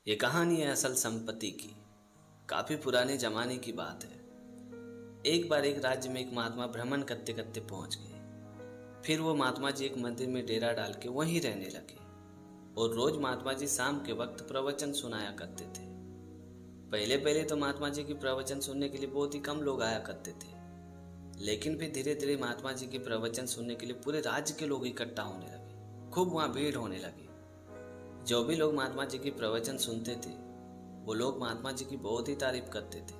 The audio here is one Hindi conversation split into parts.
ये कहानी है असल संपत्ति की। काफी पुराने जमाने की बात है। एक बार एक राज्य में एक महात्मा भ्रमण करते करते पहुंच गए। फिर वो महात्मा जी एक मंदिर में डेरा डाल के वहीं रहने लगे और रोज महात्मा जी शाम के वक्त प्रवचन सुनाया करते थे। पहले पहले तो महात्मा जी की प्रवचन सुनने के लिए बहुत ही कम लोग आया करते थे, लेकिन फिर धीरे धीरे महात्मा जी के प्रवचन सुनने के लिए पूरे राज्य के लोग इकट्ठा होने लगे। खूब वहां भीड़ होने लगी। जो भी लोग महात्मा जी की प्रवचन सुनते थे वो लोग महात्मा जी की बहुत ही तारीफ करते थे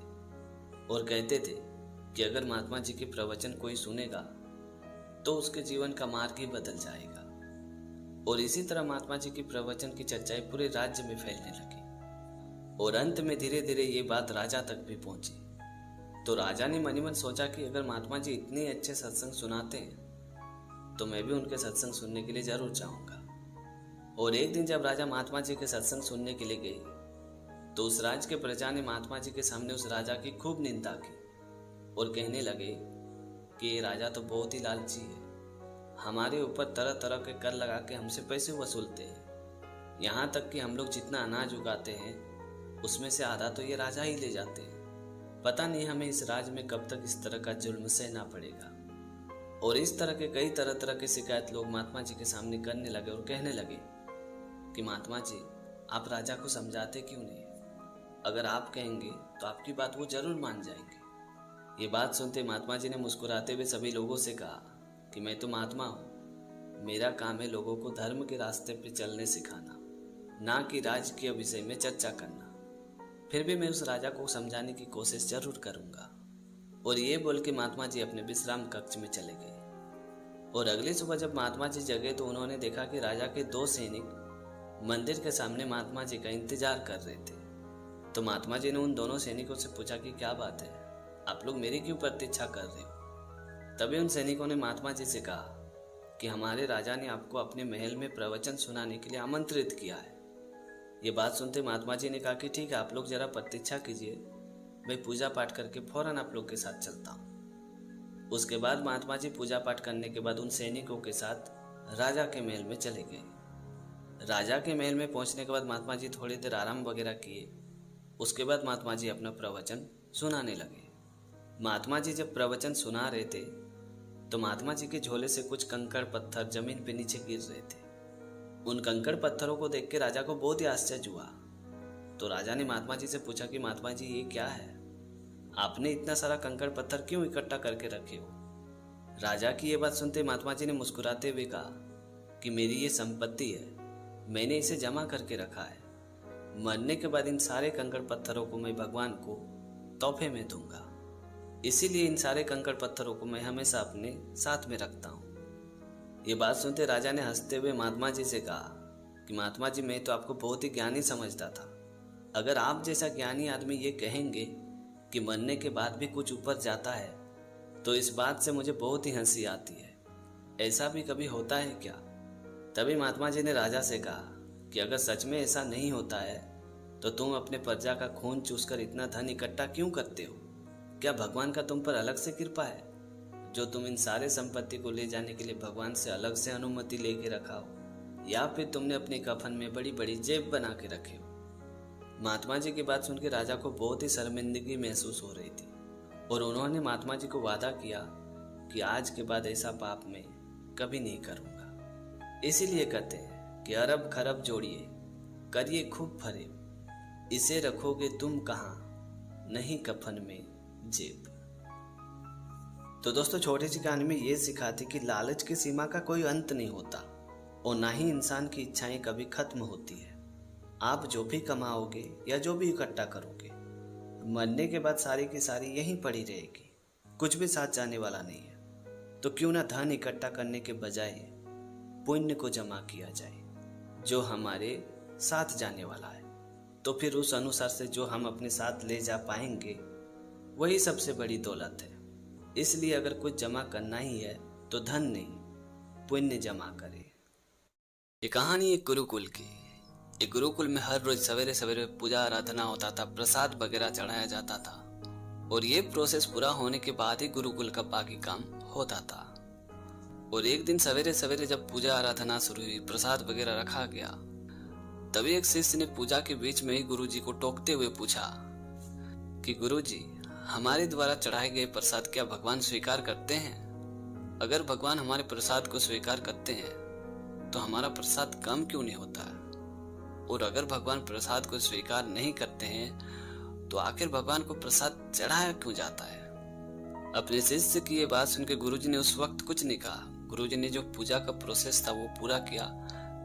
और कहते थे कि अगर महात्मा जी के प्रवचन कोई सुनेगा तो उसके जीवन का मार्ग ही बदल जाएगा। और इसी तरह महात्मा जी की प्रवचन की चर्चाएं पूरे राज्य में फैलने लगी और अंत में धीरे धीरे ये बात राजा तक भी पहुंची। तो राजा ने मन ही मन सोचा कि अगर महात्मा जी इतने अच्छे सत्संग सुनाते हैं तो मैं भी उनके सत्संग सुनने के लिए जरूर जाऊंगा। और एक दिन जब राजा महात्मा जी के सत्संग सुनने के लिए गए तो उस राज्य के प्रजा ने महात्मा जी के सामने उस राजा की खूब निंदा की और कहने लगे कि ये राजा तो बहुत ही लालची है, हमारे ऊपर तरह तरह के कर लगा के हमसे पैसे वसूलते हैं। यहाँ तक कि हम लोग जितना अनाज उगाते हैं उसमें से आधा तो ये राजा ही ले जाते हैं। पता नहीं हमें इस राज्य में कब तक इस तरह का जुल्म सहना पड़ेगा। और इस तरह के कई तरह की शिकायत लोग महात्मा जी के सामने करने लगे और कहने लगे कि महात्मा जी आप राजा को समझाते क्यों नहीं? अगर आप कहेंगे तो आपकी बात वो जरूर मान जाएंगे। ये बात सुनते महात्मा जी ने मुस्कुराते हुए सभी लोगों से कहा कि मैं तो महात्मा हूँ, मेरा काम है लोगों को धर्म के रास्ते पे चलने सिखाना, ना कि राज के विषय में चर्चा करना। फिर भी मैं उस राजा को समझाने की कोशिश जरूर करूंगा। और ये बोल के महात्मा जी अपने विश्राम कक्ष में चले गए। और अगली सुबह जब महात्मा जी जगे तो उन्होंने देखा कि राजा के 2 सैनिक मंदिर के सामने महात्मा जी का इंतजार कर रहे थे। तो महात्मा जी ने उन दोनों सैनिकों से पूछा कि क्या बात है, आप लोग मेरी क्यों प्रतीक्षा कर रहे हो? तभी उन सैनिकों ने महात्मा जी से कहा कि हमारे राजा ने आपको अपने महल में प्रवचन सुनाने के लिए आमंत्रित किया है। ये बात सुनते महात्मा जी ने कहा कि ठीक है, आप लोग जरा प्रतीक्षा कीजिए, मैं पूजा पाठ करके फौरन आप लोग के साथ चलता हूँ। उसके बाद महात्मा जी पूजा पाठ करने के बाद उन सैनिकों के साथ राजा के महल में चले गए। राजा के महल में पहुंचने के बाद महात्मा जी थोड़ी देर आराम वगैरह किए। उसके बाद महात्मा जी अपना प्रवचन सुनाने लगे। महात्मा जी जब प्रवचन सुना रहे थे तो महात्मा जी के झोले से कुछ कंकड़ पत्थर जमीन पे नीचे गिर रहे थे। उन कंकड़ पत्थरों को देख के राजा को बहुत ही आश्चर्य हुआ। तो राजा ने महात्मा जी से पूछा कि महात्मा जी ये क्या है, आपने इतना सारा कंकड़ पत्थर क्यों इकट्ठा करके रखे हो? राजा की ये बात सुनते महात्मा जी ने मुस्कुराते हुए कहा कि मेरी ये संपत्ति है, मैंने इसे जमा करके रखा है। मरने के बाद इन सारे कंकड़ पत्थरों को मैं भगवान को तोहफे में दूंगा, इसीलिए इन सारे कंकड़ पत्थरों को मैं हमेशा अपने साथ में रखता हूँ। ये बात सुनते राजा ने हंसते हुए महात्मा जी से कहा कि महात्मा जी मैं तो आपको बहुत ही ज्ञानी समझता था। अगर आप जैसा ज्ञानी आदमी ये कहेंगे कि मरने के बाद भी कुछ ऊपर जाता है तो इस बात से मुझे बहुत ही हंसी आती है। ऐसा भी कभी होता है क्या? तभी महात्मा जी ने राजा से कहा कि अगर सच में ऐसा नहीं होता है तो तुम अपने प्रजा का खून चूसकर इतना धन इकट्ठा क्यों करते हो? क्या भगवान का तुम पर अलग से कृपा है जो तुम इन सारे संपत्ति को ले जाने के लिए भगवान से अलग से अनुमति लेके रखा हो, या फिर तुमने अपने कफन में बड़ी बड़ी जेब बना के रखे हो? महात्मा जी की बात सुनकर राजा को बहुत ही शर्मिंदगी महसूस हो रही थी और उन्होंने महात्मा जी को वादा किया कि आज के बाद ऐसा पाप मैं कभी नहीं करूंगा। इसीलिए कहते हैं कि अरब खरब जोड़िए, करिए खूब फरे, इसे रखोगे तुम कहाँ, नहीं कफन में जेब। तो दोस्तों छोटी सी कहानी में ये सिखाती कि लालच की सीमा का कोई अंत नहीं होता और ना ही इंसान की इच्छाएं कभी खत्म होती है। आप जो भी कमाओगे या जो भी इकट्ठा करोगे, मरने के बाद सारी की सारी यहीं पड़ी रहेगी, कुछ भी साथ जाने वाला नहीं है। तो क्यों ना धन इकट्ठा करने के बजाय पुण्य को जमा किया जाए जो हमारे साथ जाने वाला है। तो फिर उस अनुसार से जो हम अपने साथ ले जा पाएंगे वही सबसे बड़ी दौलत है। इसलिए अगर कुछ जमा करना ही है तो धन नहीं, पुण्य जमा करें। ये कहानी एक गुरुकुल की। एक गुरुकुल में हर रोज सवेरे सवेरे पूजा आराधना होता था, प्रसाद वगैरह चढ़ाया जाता था और ये प्रोसेस पूरा होने के बाद ही गुरुकुल का बाकी काम होता था। और एक दिन सवेरे सवेरे जब पूजा आराधना शुरू हुई, प्रसाद वगैरह रखा गया तभी एक शिष्य ने पूजा के बीच में ही गुरुजी को टोकते हुए पूछा कि गुरुजी, हमारे द्वारा चढ़ाए गए प्रसाद क्या भगवान स्वीकार करते हैं? अगर भगवान हमारे प्रसाद को स्वीकार करते हैं तो हमारा प्रसाद कम क्यों नहीं होता है? और अगर भगवान प्रसाद को स्वीकार नहीं करते हैं तो आखिर भगवान को प्रसाद चढ़ाया क्यों जाता है? अपने शिष्य की ये बात सुनकर गुरुजी ने उस वक्त कुछ नहीं कहा। गुरुजी ने जो पूजा का प्रोसेस था वो पूरा किया,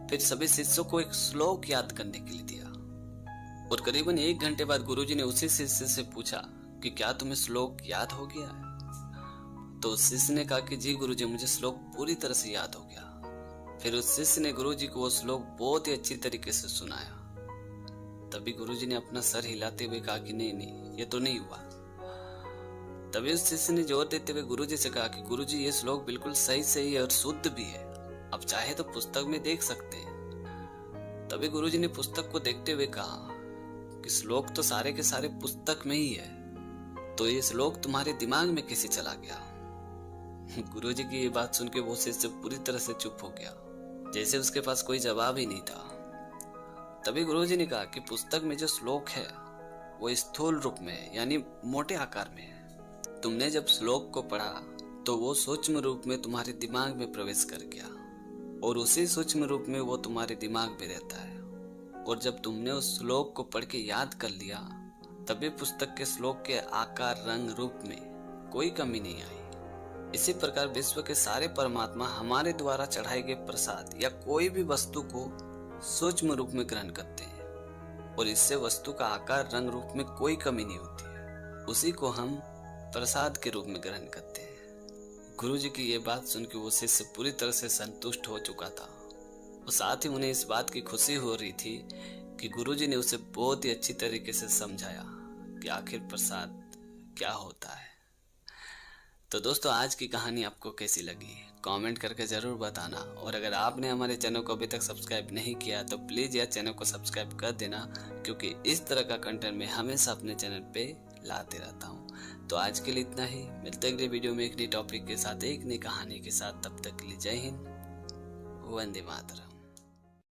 फिर सभी शिष्यों को एक श्लोक याद करने के लिए दिया और करीबन 1 घंटे बाद गुरुजी ने उसी शिष्य से पूछा कि क्या तुम्हें श्लोक याद हो गया है? तो उस शिष्य ने कहा कि जी गुरुजी, मुझे श्लोक पूरी तरह से याद हो गया। फिर उस शिष्य ने गुरुजी को वो श्लोक बहुत ही अच्छी तरीके से सुनाया। तभी गुरुजी ने अपना सर हिलाते हुए कहा कि नहीं नहीं, ये तो नहीं हुआ। तभी उस शिष्य ने जोर देते हुए गुरुजी से कहा कि गुरुजी, ये श्लोक बिल्कुल सही है और शुद्ध भी है, अब चाहे तो पुस्तक में देख सकते हैं। तभी गुरुजी ने पुस्तक को देखते हुए कहा कि श्लोक तो सारे के सारे पुस्तक में ही है, तो ये श्लोक तुम्हारे दिमाग में कैसे चला गया? गुरुजी की ये बात सुन के वो शिष्य पूरी तरह से चुप हो गया, जैसे उसके पास कोई जवाब ही नहीं था। तभी गुरुजी ने कहा कि पुस्तक में जो श्लोक है वो स्थूल रूप में यानी मोटे आकार में है। तुमने जब श्लोक को पढ़ा तो वो सूक्ष्म रूप में तुम्हारे दिमाग में प्रवेश कर गया और उसी सूक्ष्म रूप में वो तुम्हारे दिमाग में रहता है। और जब तुमने उस श्लोक को पढ़ के याद कर लिया तभी पुस्तक के श्लोक के आकार, रंग, रूप में कोई कमी नहीं आई। इसी प्रकार विश्व के सारे परमात्मा हमारे द्वारा चढ़ाए गए प्रसाद या कोई भी वस्तु को सूक्ष्म रूप में ग्रहण करते हैं और इससे वस्तु का आकार, रंग, रूप में कोई कमी नहीं होती है। उसी को हम प्रसाद के रूप में ग्रहण करते हैं। गुरुजी की ये बात सुन के वो शिष्य पूरी तरह से संतुष्ट हो चुका था और साथ ही उन्हें इस बात की खुशी हो रही थी कि गुरुजी ने उसे बहुत ही अच्छी तरीके से समझाया कि आखिर प्रसाद क्या होता है। तो दोस्तों, आज की कहानी आपको कैसी लगी कमेंट करके जरूर बताना, और अगर आपने हमारे चैनल को अभी तक सब्सक्राइब नहीं किया तो प्लीज यार चैनल को सब्सक्राइब कर देना, क्योंकि इस तरह का कंटेंट मैं हमेशा अपने चैनल पे लाते रहता हूँ। तो आज के लिए इतना ही, मिलते हैं अगले वीडियो में एक नई टॉपिक के साथ, एक नई कहानी के साथ। तब तक के लिए जय हिंद, वंदे मातरम।